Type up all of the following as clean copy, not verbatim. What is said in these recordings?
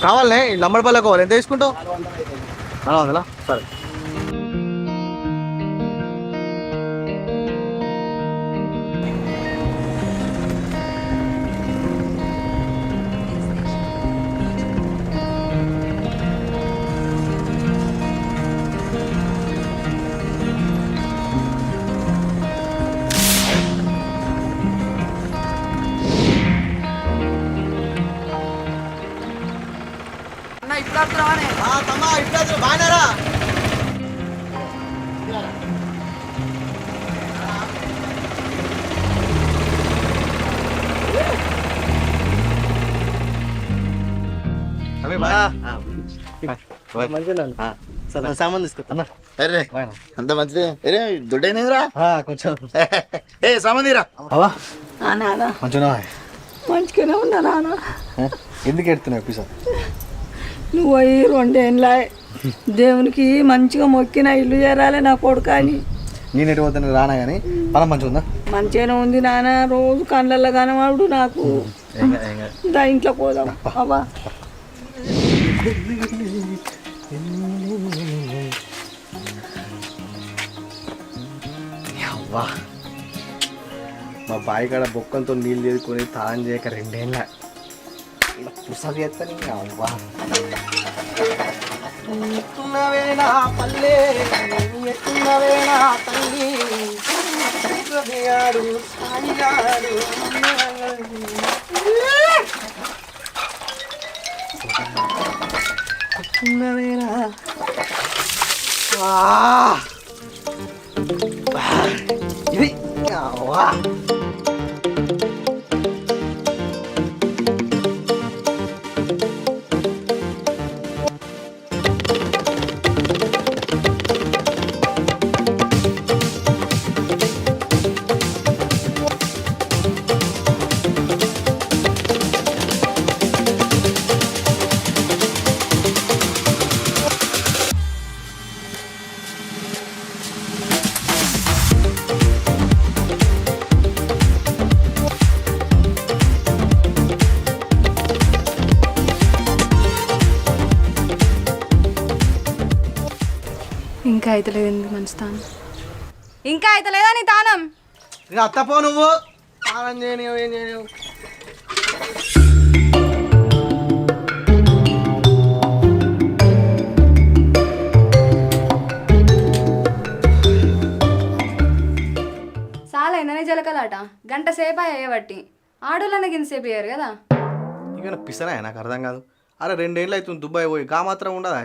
కావాలనే నంబర్ పల్లె కావాలి. ఎంత తీసుకుంటావు? 400. సరే. తమ్మా ఇట్లా బాగానేరా. సామాన్ తీసుకొస్తా. అరే అంత మంచిదే. అరే దుడ్డైనదిరా కొంచెం. ఏ సామాన్ తీరా. అవా మంచిగా మంచిగానే ఉన్నా నాన్న. ఎందుకు ఎడుతున్నావు పిసా? నువ్వు అయ్యి 2 ఏళ్ళ దేవునికి మంచిగా మొక్కిన ఇల్లు చేరాలి నా కొడుకు అని. నేను ఎటు పోతున్నా రానా కానీ పనం మంచిగా ఉందా? మంచిగానే ఉంది నాన్న. రోజు కళ్ళల్లో కనవాడు నాకు. దా ఇంట్లో పోదాం. అవ్వా అవ్వా మా బావి కాడ బొక్కంతో నీళ్ళు చేసుకొని తాళం చేయక 2 ఏళ్ళ పుసలు చేస్తాను. అవ్వా ఎట్టున్నవేనా పల్లె ఎట్టున్నవేనా తల్లి సాయిగాడు ఎట్టున్నవేనా ఇది అవ్వా. ఇంకా అయితే లేదు మంచి తానం. ఇంకా అయితే లేదా నీ తానం? ఇక అత్తపో నువ్వు తానం చేయనివు ఏం చేయనివు. సాలైందని జలకలాట గంట సేపు అయ్యేబట్టి ఆడోళ్ళని గింతసేపు అయ్యారు కదా. ఇక పిసనా నాకు అర్థం కాదు. అరే 2 ఏళ్ళు అవుతుంది దుబాయ్ పోయి గా మాత్రం ఉండదా?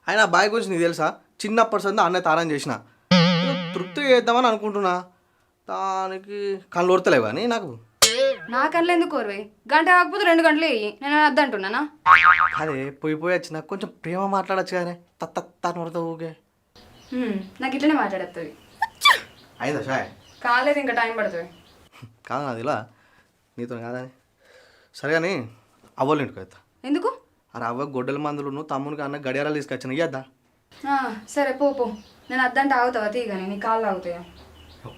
ఆయన బాయ్ గురించి నీకు తెలుసా? చిన్నప్పటి సంది అన్నయ్య తానం చేసిన తృప్తి చేద్దామని అనుకుంటున్నా. దానికి కళ్ళు ఓడతలేవు కానీ నాకు. నా కళ్ళు ఎందుకు కోరవే? గంట కాకపోతే 2 గంటలు వేయి. నేను అద్దంటున్నానా? అదే పోయి వచ్చిన కొంచెం ప్రేమ మాట్లాడచ్చు కానీ తను పడతా ఊకే. నాకు ఇట్లనే మాట్లాడుతుంది. అయిందా షాయ్? కాలేదు, ఇంకా టైం పడుతుంది. కాదు నాది ఇలా నీతో కాదని. సరే కానీ అవ్వలు ఇంటికి అవుతా. ఎందుకు? అరే అవ్వ గొడ్డల మందులు తమ్మునికి అన్న గడియారాలు తీసుకొచ్చిన ఇయ్యద్దా? సరే పో. నేను అద్దంటే ఆగుతావా? తీయగానే నీ కాళ్ళు ఆగుతాయా?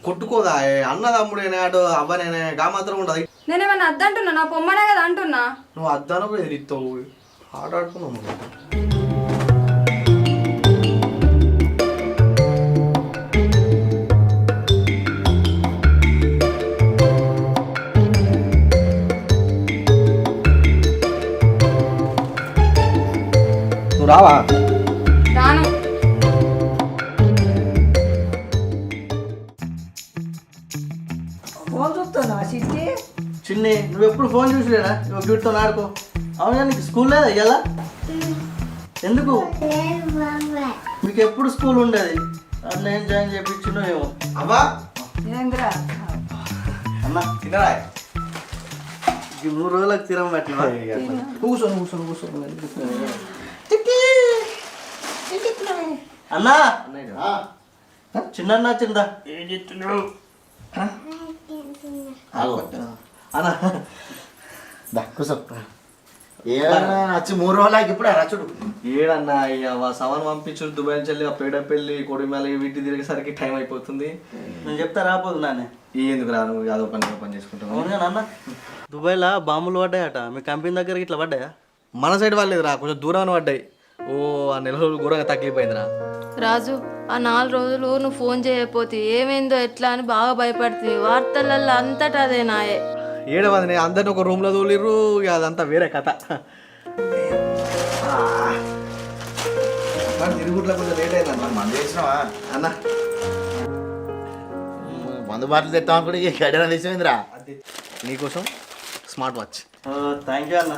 కొట్టుకోదా అన్న తమ్ముడేనే అటు అవ్వనేనే గా మాత్రం ఉండదు. నేనేమన్నా అద్దంటున్నా? నా పొమ్మనే కదా అంటున్నా. నువ్వు అద్దాను ఎదిరిస్తావు ఆట ఆడుకున్నావు. నువ్వు రావా? రాను. ఫోన్ చూస్తాను సిట్టి. చిన్ని నువ్వు ఎప్పుడు ఫోన్ చూసిలేనా? నువ్వు వీటితో ఆడుకో. అవునా నీకు స్కూల్ లేదా ఇయ్యాలా? ఎందుకు? మీకు ఎప్పుడు స్కూల్ ఉండేది. అట్లా ఏం జాయిన్ చేయించినో ఏమో. అబ్బా ఏంద్రా అన్న తినరా? ఈ 3 రోజులకు తినం పెట్టినా. కూర్చొని అన్నా చిన్న చిందా ఏం చెప్తున్నావు అన్నా? కూర్చో. వచ్చి 3 రోజులకి ఇప్పుడు రచుడు ఏడన్నా అయ్యా సవన్ పంపించు దుబాయ్ నుంచి వెళ్ళి ఆ పేడపల్లి కొడిమేళ వీటి తిరిగేసరికి టైం అయిపోతుంది. నేను చెప్తా రాపోదు నాన్న. ఎందుకు రాను? యాదో పని చేసుకుంటాను. అవునుగా నాన్న, దుబాయ్లో బాంబులు పడ్డాయట. మీ కంపెనీ దగ్గర ఇట్లా పడ్డాయా? మన సైడ్ వాళ్ళేదిరా కొంచెం దూరం పడ్డాయి. ఓ ఆ నెల రోజులు ఘోరంగా తగ్గిపోయిందిరా. రాజు ఆ 4 రోజులు నువ్వు ఫోన్ చేయకపోతే ఏమైందో ఎట్లా అని బాగా భయపడుతుంది. వార్తలల్లో అంతటా అదే నాయే. ఏడవది అందరిని ఒక రూమ్లో తోలిర్రు, ఇక అదంతా వేరే కథ. తిరుగుట్లో కొంచెం లేట్ అయిందన్న. మంది చేసినావా అన్న మందు బాటలు తెస్తాం కూడా గడిన తీసిపోయిందిరా. నీకోసం స్మార్ట్ వాచ్. థ్యాంక్ యూ అన్న.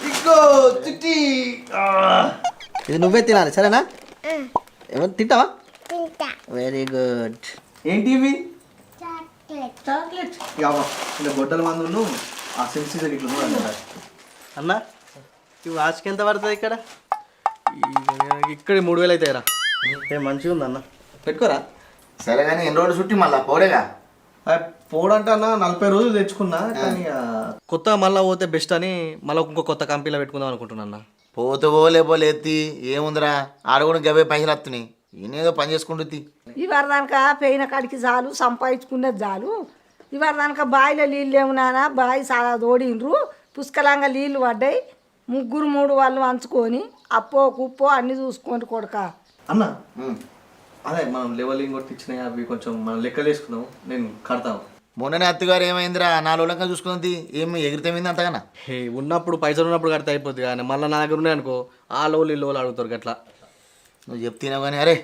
ఇగో చిట్టి. ఇది నువ్వే తినాలి సరేనా? ఏమన్నా తింటావా? Very good. ఏంటి ఇవి? చాక్లెట్. ఇలా గొడ్డల మందు ఆ సెన్సీజర్ ఇట్లా అన్న ఈ వాచ్కి ఎంత పడుతుంది ఇక్కడ? ఇక్కడ 3000 అవుతాయిరా. మంచిగా ఉంది అన్న. పెట్టుకోరా. సరే కానీ ఎన్ని రోజులు చుట్టి మళ్ళా పోడేగా. పోడంటే అన్న 40 రోజులు తెచ్చుకున్నా, కానీ కొత్త మళ్ళీ పోతే బెస్ట్ అని మళ్ళీ ఇంకో కొత్త కంపెనీలో పెట్టుకుందాం అనుకుంటున్నా అన్న. పోతే పోలే ఎత్తి ఏముందిరా, ఆడ కూడా గవే పైసలు వస్తున్నాయి. ఈయనేదో పని చేసుకుంటుంది. ఇవాళ దానిక పోయిన కాడికి చాలు, సంపాదించుకునేది చాలు. ఇవాళ దానిక బావిలో నీళ్ళు ఏమున్నానా, బావి చాలా తోడిండ్రు, పుష్కలంగా నీళ్ళు పడ్డాయి. 3 వాళ్ళు వంచుకొని అప్పో కుప్పో అన్నీ చూసుకోండి కొడుక. అన్న అదే మనం లెవెలింగ్ కొట్టి ఇచ్చినాయి అవి కొంచెం మనం లెక్కలు వేసుకుందాం, నేను కడతాను. మొన్ననే అత్తగారు ఏమైందిరా, 4 రోజులకా చూసుకుంది. ఏమి ఎగిరితేమైంది అంతగానా? హే ఉన్నప్పుడు పైసలు ఉన్నప్పుడు కడితే అయిపోద్ది, కానీ మళ్ళీ నా దగ్గర ఉన్నాయి అనుకో ఆ లోలు ఈ లోలు అడుగుతారు అట్లా. నువ్వు చెప్తున్నావు కానీ అరే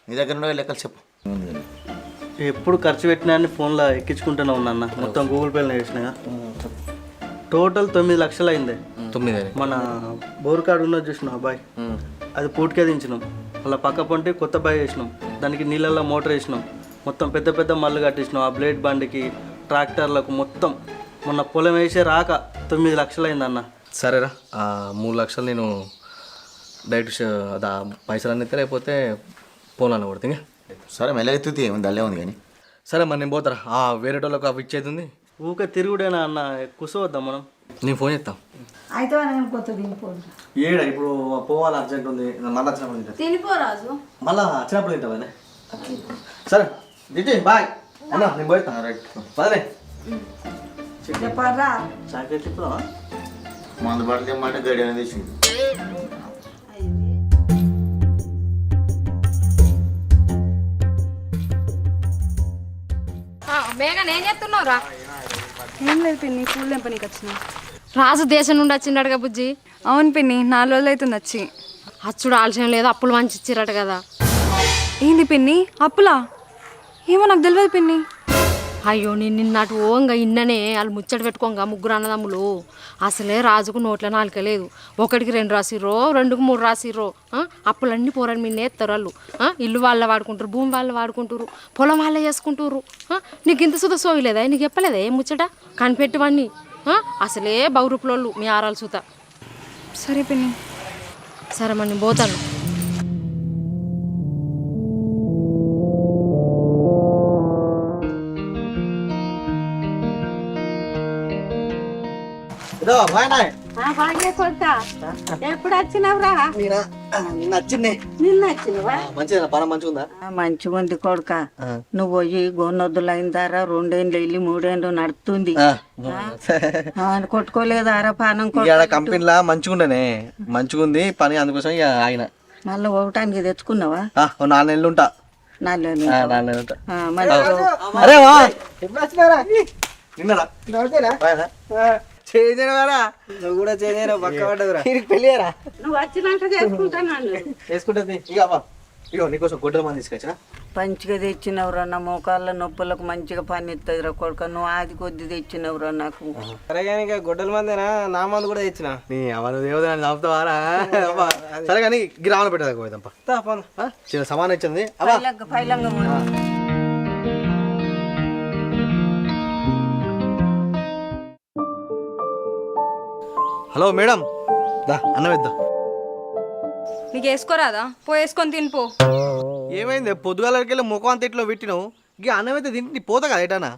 నీ దగ్గర ఉండే లెక్కలు చెప్పు. ఎప్పుడు ఖర్చు పెట్టినా అని ఫోన్లో ఎక్కించుకుంటూనే ఉన్నా అన్న. మొత్తం గూగుల్ పేలో వేసినా. టోటల్ 9 లక్షలు అయింది. 9 మన బోర్ కార్డు ఉన్నది చూసినాం అబ్బాయి, అది పూటకే దించినాం. అలా పక్క పొంటి కొత్త బాయ్ వేసినాం, దానికి నీళ్ళల్లో మోటార్ వేసినాం, మొత్తం పెద్ద పెద్ద మళ్ళు కట్టించినాం. ఆ బ్లేడ్ బండికి ట్రాక్టర్లకు మొత్తం మొన్న పొలం వేసే రాక 9 లక్షలు అయిందన్న. సరేరా 3 లక్షలు నేను డైరెక్ట్ అదా పైసలు అన్నీ లేకపోతే పోనాను కొడుతుంది. సరే మెల్లగెత్తుతే ఏముంది, దల్లే ఉంది కానీ. సరే మరి నేను పోతారా, వేరే వాళ్ళకి అవి ఇచ్చేది ఊకే తిరుగుడేనా అన్న, కూర్చోవద్దాం మనం. నేను ఫోన్ చేస్తాను. అయితే నేను కొత్త తినిపోదు. ఏడా ఇప్పుడు పోవాలి, అర్జెంట్ ఉంది. మళ్ళీ వచ్చినప్పుడు తింటా. తినిపో రాజు. మళ్ళీ వచ్చినప్పుడు తింటావా? సరే జిటి బాయ్ అన్న, నేను పోయిస్తా. పదనే చెప్పరా చాక్లెట్ ఇప్పుడు మందు బాటలు తెమ్మంటే గడి అనేది తెచ్చింది. మేఘన ఏం చేస్తున్నావు రా? ఏం లేదు పిన్ని, పూలు తెంపనీకి వచ్చిన. రాజు దేశం నుండి వచ్చిండడుగా బుజ్జి. అవును పిన్ని, 4 రోజులు అవుతుంది వచ్చి. అచ్చుడు ఆలస్యం లేదు, అప్పులు మంచి ఇచ్చిరట కదా. ఏంది పిన్ని అప్పులా? ఏమో నాకు తెలియదు పిన్ని. అయ్యో నేను నిన్నటి ఓంగా ఇన్ననే వాళ్ళు ముచ్చట పెట్టుకోగా 3 అన్నదమ్ములు. అసలే రాజుకు నోట్ల నాలుక లేదు. 1కి 2 రాసిర్రో, 2కి 3 రాసిర్రో. అప్పులన్నీ పోరని మీ నేస్తారు వాళ్ళు. ఇల్లు వాళ్ళ వాడుకుంటారు, భూమి వాళ్ళు వాడుకుంటారు, పొలం వాళ్ళే చేసుకుంటారు. నీకు ఇంత సుధ సోయలేదా? నీకు చెప్పలేదా ఏం ముచ్చట? కనిపెట్టువన్నీ అసలే బౌరూపులోళ్ళు మీ ఆరాలు సుత. సరే పిన్ని. సరే మరి నేను పోతాను. ఎప్పుడు వచ్చినావురా? నచ్చింది. నిన్న వచ్చినవా? మంచిదా పనం మంచిగా ఉందా? మంచిగా ఉంది కొడుక. నువ్వు పోయి గోనొద్దులైన దారా 2 ఏళ్ళు వెళ్ళి 3 ఏళ్ళు నడుతుంది. కొట్టుకోలేదారా పానం? కంపెనీలా మంచిగా ఉండనే, మంచిగా ఉంది పని, అందుకోసం ఇక ఆయన మళ్ళీ ఒకటానికి తెచ్చుకున్నావా? 4 నెలలు ఉంటా. 4 నెలలు ఉంటా. అరే నువ్వు కూడా చేయరా, పక్క పడ్డదురా. నువ్వు వచ్చినాక చేసుకుంటాను. వేసుకుంటుంది ఇక. ఇగో నీకోసం గొడ్డల మంది తీసుకొచ్చిన. మంచిగా తెచ్చినవురా, నా మోకాళ్ళ నొప్పులకు మంచిగా పని ఇస్తుందిరా కొడుక. నువ్వు ఆది కొద్ది తెచ్చినవురా నాకు. సరే కానీ ఇక గొడ్డల మందేనా, నా మందు కూడా తెచ్చిన. నీ అవను దేవత చంపుతావారా? సరే కానీ గిరామలు పెట్టదా పోయేదంప. చిన్న సమానం ఇచ్చింది. పైలంగా హలో మేడం, దా అన్నం వేద్దాం. నీకు వేసుకోరాదా? వేసుకొని తినిపో. ఏమైంది పొద్దుగాలకెళ్ళి ముఖం అంత ఇట్లో పెట్టినావు, ఇక అన్నం అయితే తింటి పోతా కదా ఎటానా?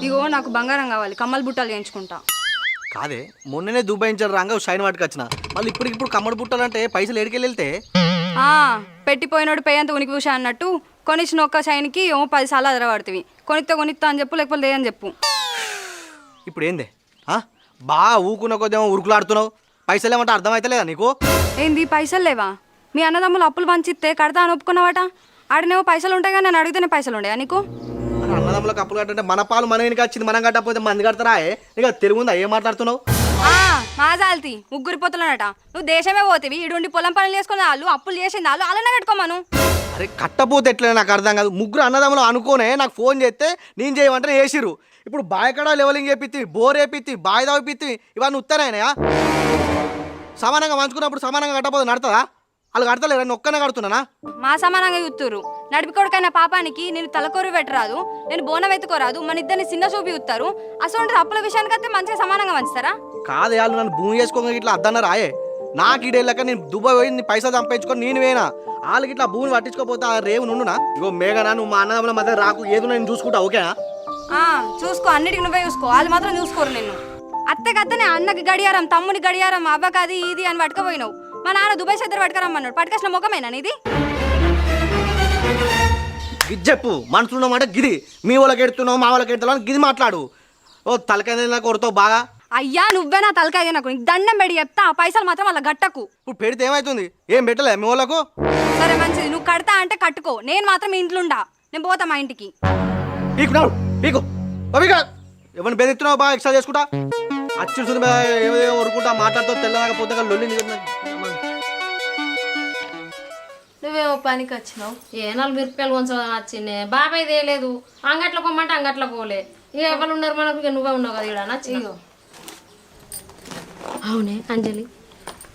ఇగో నాకు బంగారం కావాలి, కమ్మల బుట్టలు చేయించుకుంటా. కాదే మొన్ననే దుబాయించారు రాగా షైన్ వాటికి మళ్ళీ ఇప్పుడు కమ్మడి బుట్టాలంటే పైసలు ఎడికెళ్ళి వెళ్తే పెట్టిపోయినోడు పేయంత ఉనికి పూసా అన్నట్టు కొనిచ్చిన ఒక్క షైన్కి ఏమో 10 సార్లు అదరబడుతుంది. కొనిస్తా అని చెప్పు, లేకపోతే లేదని చెప్పు. ఇప్పుడు ఏంది బాగా ఊకున్న కొద్దేమో ఉరుకులాడుతున్నావు, పైసలు ఏమంటే అర్థమవుతలేదా నీకు? ఏంది పైసలు లేవా? మీ అన్నదమ్ములు అప్పులు పంచిస్తే కడతా అని ఒప్పుకున్నావట. ఆడనేమో పైసలు ఉంటాయి కానీ నేను అడిగితేనే పైసలు ఉండేవా నీకు? మన అన్నదమ్ములకు అప్పులు కట్టంటే మన పాలు మన వెనుక వచ్చింది, మనం కట్టకపోతే మంది కడతారా? నీకు తెలుగు ఉందా? ఏం మాట్లాడుతున్నావు? మా జాల్తి ముగ్గురి పొత్తులనట. నువ్వు దేశమే పోతేవి, ఇడుండి పొలం పనులు చేసుకునే వాళ్ళు అప్పులు చేసింది వాళ్ళు అలానే కట్టుకోమను. అరే కట్టపోతే ఎట్లా నాకు అర్థం కాదు. ముగ్గురు అన్నదమ్ములు అనుకోనే నాకు ఫోన్ చేస్తే నేను చేయమంటే వేసిర్రు. ఇప్పుడు బాయకడ లెవెలింగ్ చేపిత్తి, బోర్ వేపిత్తి, బాయ్ తవ్విపిత్తి, ఇవన్నీ ఉత్తరాయనయా? సమానంగా పంచుకున్నప్పుడు సమానంగా కట్టపోతే నడుతుందా? వాళ్ళు కడతలేరు, నేను ఒక్కనే కడుతున్నానా? మా సమానంగా చూస్తురు. నడిపికొడుకైన పాపానికి నేను తలకొరు పెట్టరాదు, నేను బోనం ఎత్తుకోరాదు, మన ఇద్దరిని చిన్న చూపి చూస్తారు. అసలు అప్పుల విషయానికి అయితే మంచిగా సమానంగా పంచుతారా? కాదే, వాళ్ళు నన్ను భూమి చేసుకోగా ఇట్లా అద్దన్నారు రాయే. నాకు ఈడేళ్ళక నేను దుబాయ్ పోయి నీ పైసలు సంపాదించుకొని నేను వేనా? వాళ్ళకి ఇట్లా భూమిని పట్టించుకోపోతే ఆ రేవు నుండునా? ఇగో మేఘనా, నువ్వు మా అన్నదమ్ముల మధ్య రాకు, ఏదో నేను చూసుకుంటా, ఓకేనా? చూసుకో, అన్నిటికి నువ్వే చూసుకో, వాళ్ళు మాత్రం చూసుకోరు. నిన్ను అత్తకత్తనే అన్నకి గడియారం, తమ్ముని గడియారం, అవ్వక అది ఇది అని పట్టుకపోయినావు. మా నాన్న దుబాయ్ చెద్దరు పట్టుకరమ్మన్నాడు. పట్టుకొచ్చిన ముఖమేనా నీది? గిది చెప్పు, మనసులో మాట గిది. మీ వాళ్ళకి ఎడుతున్నావు, మా వాళ్ళకి ఎడుతున్నావు అని గిది మాట్లాడు. ఓ తలకాయ కొడతావు బాగా. అయ్యా నువ్వే నా తలకాయ, నాకు నీకు దండం పెడి చెప్తా. ఆ పైసలు మాత్రం వాళ్ళ గట్టకు. ఇప్పుడు పెడితే ఏమవుతుంది? ఏం పెట్టలే మీ వాళ్ళకు? సరే మంచిది, నువ్వు కడతా అంటే కట్టుకో. నేను మాత్రం మీ ఇంట్లో ఉండా, నేను పోతా మా ఇంటికి. పీకున్నాడు పీకు ఎవరిని బెదిరిస్తున్నావు బాగా ఎక్స్ట్రా చేసుకుంటా అచ్చుతుంది ఏదో ఊరుకుంటా మాట్లాడుతూ తెల్లదాకా పొద్దుగా లొల్లి. నువ్వేమో పనికి వచ్చినావు? ఏ 4 మిరపకాయలు కొంచెం వచ్చిండే. బాబాయ్ తేలేదు, అంగట్లో కొమ్మంటే అంగట్లో పోలే. ఇక ఎవరు ఉన్నారు మనకు? ఇక నువ్వే ఉన్నావు కదా ఇక్కడ నచ్చి. అవునే అంజలి,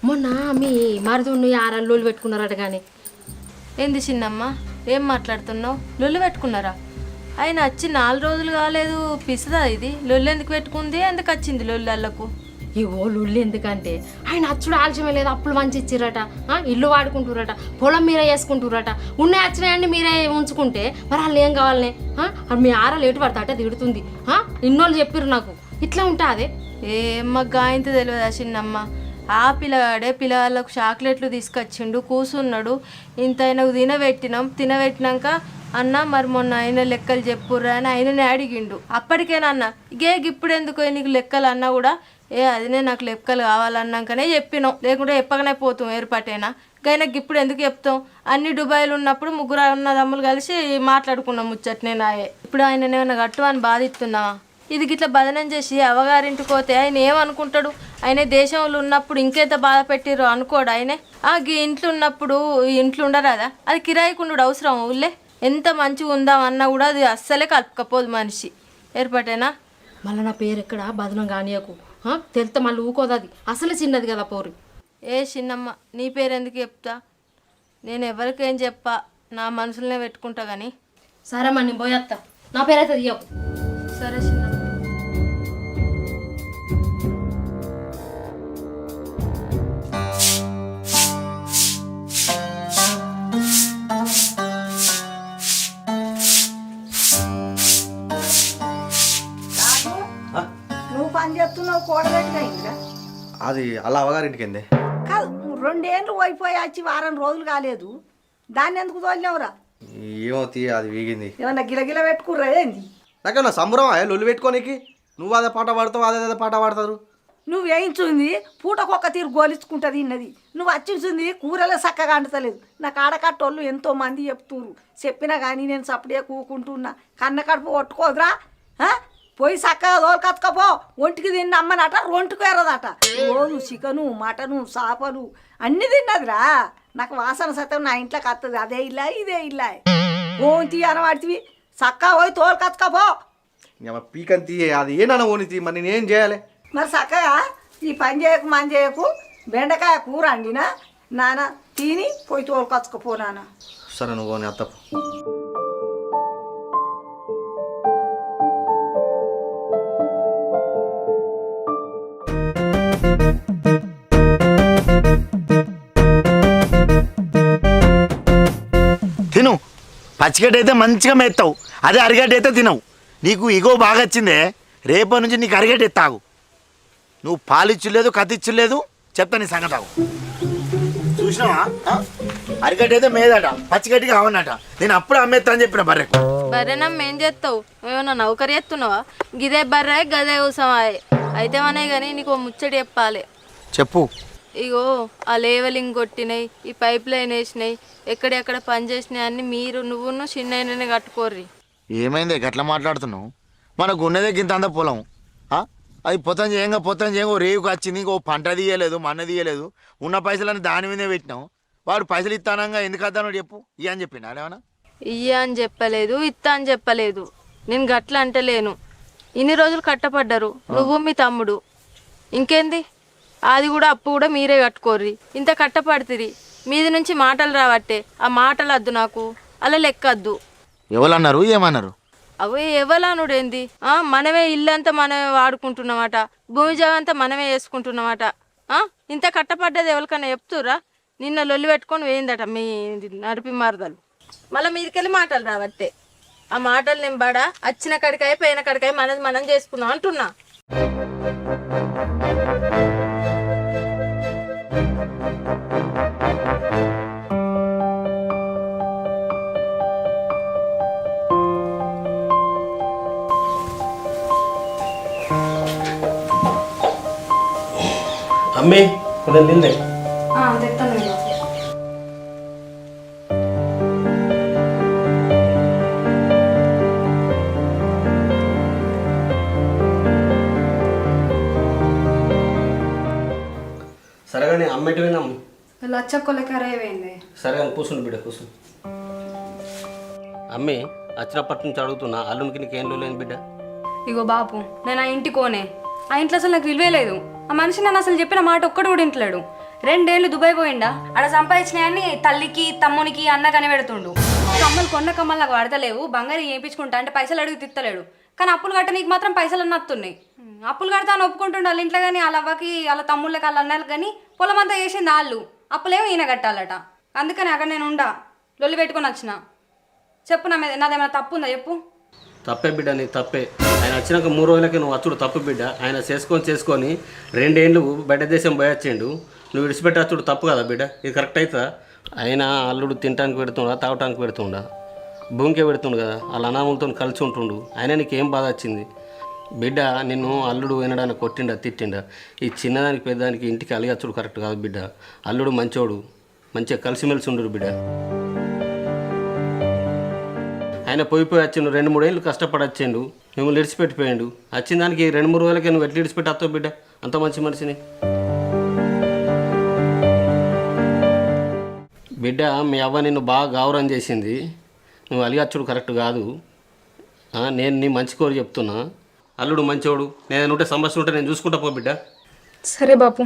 మొన్న మీ మరిదుని 6 రోజులు పెట్టుకున్నారట. కానీ ఏంది చిన్నమ్మ, ఏం మాట్లాడుతున్నావు? లొల్లు పెట్టుకున్నారా? ఆయన వచ్చి 4 రోజులు కాలేదు, పిసదా ఇది? లొల్లు ఎందుకు పెట్టుకుంది? ఎందుకు వచ్చింది లొల్లకు? ఇగో లొల్లి ఎందుకంటే ఆయన అచ్చుడు ఆలస్యమే లేదు, అప్పులు మంచి ఇచ్చిరట, ఇల్లు వాడుకుంటురట, పొలం మీరే వేసుకుంటురట, ఉన్నాయి వచ్చినాయండి మీరే ఉంచుకుంటే మరి వాళ్ళు ఏం కావాలనే? మీ ఆరాలు ఎటు పడతా అంటే తిడుతుంది. ఇన్నోళ్ళు చెప్పిర్రు నాకు. ఇట్లా ఉంటా అదే ఏమ్మ గాయంత తెలియదా చిన్నమ్మ? ఆ పిల్లగాడే పిల్లవాళ్ళకు చాక్లెట్లు తీసుకొచ్చిండు, కూసున్నాడు. ఇంత ఆయనకు తినబెట్టినాక అన్న మరి మొన్న ఆయన లెక్కలు చెప్పుర్రా అని ఆయననే అడిగిండు. అప్పటికేనన్న ఇప్పుడు ఎందుకు నీకు లెక్కలు అన్నా కూడా అదినే నాకు లెక్కలు కావాలన్నాకనే చెప్పినాం, లేకుంటే చెప్పకనే పోతాం ఏర్పాటైనా. ఆయనకి ఇప్పుడు ఎందుకు చెప్తాం? అన్ని దుబాయ్లు ఉన్నప్పుడు ముగ్గురు అన్నదమ్ములు కలిసి మాట్లాడుకున్నాం ముచ్చట్నే నాయే. ఇప్పుడు ఆయన ఏమన్నా కట్టు అని బాధిస్తున్నావా? ఇది గిట్లా బదనం చేసి అవగారింటికి పోతే ఆయన ఏమనుకుంటాడు? ఆయన దేశంలో ఉన్నప్పుడు ఇంకెంత బాధ పెట్టిరో అనుకోడు ఆయనే. గీ ఇంట్లో ఉన్నప్పుడు ఇంట్లో ఉండరాదా? అది కిరాయికుండు అవసరం ఊళ్ళే. ఎంత మంచిగా ఉందామన్నా కూడా అది అస్సలే కలుపుకపోదు మనిషి ఏర్పాటేనా. మళ్ళీ నా పేరు ఎక్కడ బదనం కానీయకు, తెలితే మళ్ళీ ఊకోదు. అది అసలు చిన్నది కదా పోరు. ఏ చిన్నమ్మ, నీ పేరు ఎందుకు చెప్తా? నేను ఎవరికేం చెప్పా, నా మనసులోనే పెట్టుకుంటా. కానీ సరే మరి నేను పోయేస్తా, నా పేరు అయితే తీయకు. సరే చిన్నమ్మ. నువ్వు పని చేస్తున్నావు, కూడబెట్టుగా ఇంకా. అది అలా అవగారింటికి ఏంది కాదు, 2 ఏళ్ళు పోయిపోయి వచ్చి 4 రోజులు కాలేదు, దాన్ని ఎందుకు తోలినవురా? ఏమో తీ, అది వీగింది. ఏమన్నా గిలగిల పెట్టుకుర్రా ఏంది? నాకేమన్నా సంబరం లొల్లి పెట్టుకోనికి. నువ్వు అదే పాట పాడతావు, అదే పాట పాడతారు. నువ్వు వేయించుంది పూటకొక్క తీరు గోలించుకుంటుంది ఇన్నది. నువ్వు వచ్చింది కూరలే చక్కగా అంటలేదు. నాకు ఆడకట్టోళ్ళు ఎంతో మంది చెప్తున్నారు, చెప్పినా కానీ నేను సప్పుడే కూకుంటున్నా. కన్న కడుపు కొట్టుకోదురా, పోయి చక్కగా తోలుకచ్చుకపో. ఒంటికి తిన్న అమ్మనట, రొంటికి ఎరదట. రోజు చికెను, మటను, చేపలు అన్నీ తిన్నదిరా. నాకు వాసన సత్యం నా ఇంట్లోకి వస్తుంది. అదే ఇల్లా ఇదే ఇల్లా ఓంతి అనవాడివి. చక్కగా పోయి తోలుకచ్చుకపో. పీకంతి అది ఏనన్నా ఓనితి, మరి నేనేం చేయాలి? మరి చక్కగా ఈ పని చేయకు మని చేయకు. బెండకాయ కూర అండినా నాన్న తిని పోయి తోలుకొచ్చుకపో నాన్న. సరే నువ్వు అని అత్తపు. తిను, పచ్చిగడ్డ అయితే మంచిగా మెత్తావు, అదే అరిగడ్డ అయితే తినవు. నీకు ఇగో బాగా వచ్చిందే, రేపటి నుంచి నీకు అరిగడ్డ ఎత్తాగు. నువ్వు పాలిచ్చులేదు, కత్తిచ్చులేదు, చెప్తా నీ సంగతావు. చూసినావా? అరిగడ్డ అయితే మేదట, పచ్చిగడ్డి కావన్నట. నేను అప్పుడు అమ్మేస్తా అని చెప్పిన బర్రెకు. బర్రెనమ్మ ఏం చేస్తావు? ఏమన్నా నౌకరి ఎత్తున్నావా? గిదే బర్రె గదే ఉసమాయే అయితే అనే కానీ నీకు ముచ్చటి చెప్పాలి. చెప్పు. ఇగో ఆ లేవలింగ్ కొట్టినాయి, ఈ పైప్ లైన్ వేసినాయి, ఎక్కడెక్కడ పని చేసినాయి అన్ని మీరు నువ్వును చిన్నైననే కట్టుకోర్రి. ఏమైంది గట్లా మాట్లాడుతున్నావు? మనకు ఉన్నదే గింత అంత పొలం. అది పొతం చేయంగా రేవుకి వచ్చింది, ఇంకో పంట తీయలేదు, మన్న తీయలేదు, ఉన్న పైసలన్నీ దాని మీదే పెట్టినాం. వాడు పైసలు ఇస్తానంగా ఎందుకు వద్దానో చెప్పు. ఇయ్య అని చెప్పిన ఏమన్నా? ఇయ్య అని చెప్పలేదు, ఇత్తా అని చెప్పలేదు. నేను గట్ల అంటలేను. ఇన్ని రోజులు కట్టపడ్డారు నువ్వు మీ తమ్ముడు, ఇంకేంది? అది కూడా అప్పు కూడా మీరే కట్టుకోర్రి. ఇంత కట్టపడుతుంది, మీది నుంచి మాటలు రావట్టే. ఆ మాటలు వద్దు నాకు, అలా లెక్కద్దు. ఎవరన్నారు ఏమన్నారు? అవే ఎవలానుడేంది? మనమే ఇల్లంతా మనమే వాడుకుంటున్నామట, భూమి జాగంతా మనమే వేసుకుంటున్నామట. ఇంత కట్టపడ్డది ఎవరికన్నా చెప్తురా? నిన్న లొల్లి పెట్టుకొని వేయిందట మీ నడిపి మరదలు. మళ్ళీ మీదికెళ్ళి మాటలు రావట్టే. ఆ మాటలు నేను బడా వచ్చిన కడికాయ పోయిన కడికాయ మనది మనం చేసుకుందాం అంటున్నా. అమ్మే కొంచెం నిన్నే తెస్తాను. సరే కానీ అమ్మేటి పోయినాం. లచ్చకొలకరేమైంది? సరే కానీ కూర్చుండు బిడ్డ కూర్చుని. అమ్మే వచ్చినప్పటి నుంచి అడుగుతున్నా, అల్లునికి నీకేం లేని బిడ్డ? ఇగో బాపు, నేను ఆ ఇంటి కోనే. ఆ ఇంట్లో అసలు నాకు విలువే లేదు. ఆ మనిషి నన్ను అసలు చెప్పిన మాట ఒక్కడు కూడా ఇంట్లేడు. 2 ఏళ్ళు దుబాయ్ పోయిండా, ఆడ సంపాదించినాయని తల్లికి తమ్మునికి అన్నకని పెడుతుండు. కమ్మలు కొన్న కమ్మలు నాకు పడతలేవు, బంగారు వేయించుకుంటా అంటే పైసలు అడిగి తిత్తలేడు. కానీ అప్పులు కట్ట నీకు మాత్రం పైసలు అన్నత్తున్నాయి. అప్పులు కడతా అని ఒప్పుకుంటుండు వాళ్ళ ఇంట్లో, కానీ వాళ్ళ అవ్వకి వాళ్ళ తమ్ముళ్ళకి వాళ్ళ అన్నలకు కానీ పొలం అంతా వేసింది వాళ్ళు. అప్పులేమో ఈయన కట్టాలట. అందుకని అక్కడ నేను ఉండా లొల్లి పెట్టుకొని వచ్చిన. చెప్పు, నాదేమైనా తప్పు ఉందా చెప్పు. తప్పే బిడ్డ, నీ తప్పే. ఆయన వచ్చినాక 3 రోజులకి నువ్వు వచ్చుడు తప్పు బిడ్డ. ఆయన చేసుకొని 2 ఏళ్ళు బయట దేశం పోయొచ్చిండు, నువ్వు విడిచిపెట్టి వచ్చుడు తప్పు కదా బిడ్డ. ఇది కరెక్ట్ అవుతుందా? ఆయన అల్లుడు తినడానికి పెడుతుండా, తాగటానికి పెడుతుండా, భూమికే పెడుతుండు కదా, వాళ్ళ అనామలతో కలిసి ఉంటుండు. ఆయన నీకేం బాధ వచ్చింది బిడ్డ? నిన్ను అల్లుడు వినడానికి కొట్టిండా తిట్టిండా? ఈ చిన్నదానికి పెద్దదానికి ఇంటికి అలిగచ్చుడు కరెక్ట్ కాదు బిడ్డ. అల్లుడు మంచోడు, మంచిగా కలిసిమెలిసి ఉండరు బిడ్డ. ఆయన పోయి వచ్చిండు, 2-3 ఏళ్ళు కష్టపడి వచ్చిండు, మిమ్మల్ని విడిచిపెట్టిపోయిండు. వచ్చిన దానికి 2-3 రోజులకే నువ్వు ఎట్లా విడిచిపెట్టి వస్తావు బిడ్డ? అంత మంచి మనిషిని బిడ్డ. మీ అవ్వ నిన్ను బాగా గౌరవం చేసింది, నువ్వు అలిగచ్చుడు కరెక్ట్ కాదు. నేను నీ మంచి కోరి చెప్తున్నా. అల్లుడు మంచోడు, నేను ఉంటే సమస్య ఉంటే నేను చూసుకుంటా పో బిడ్డ. సరే బాపు.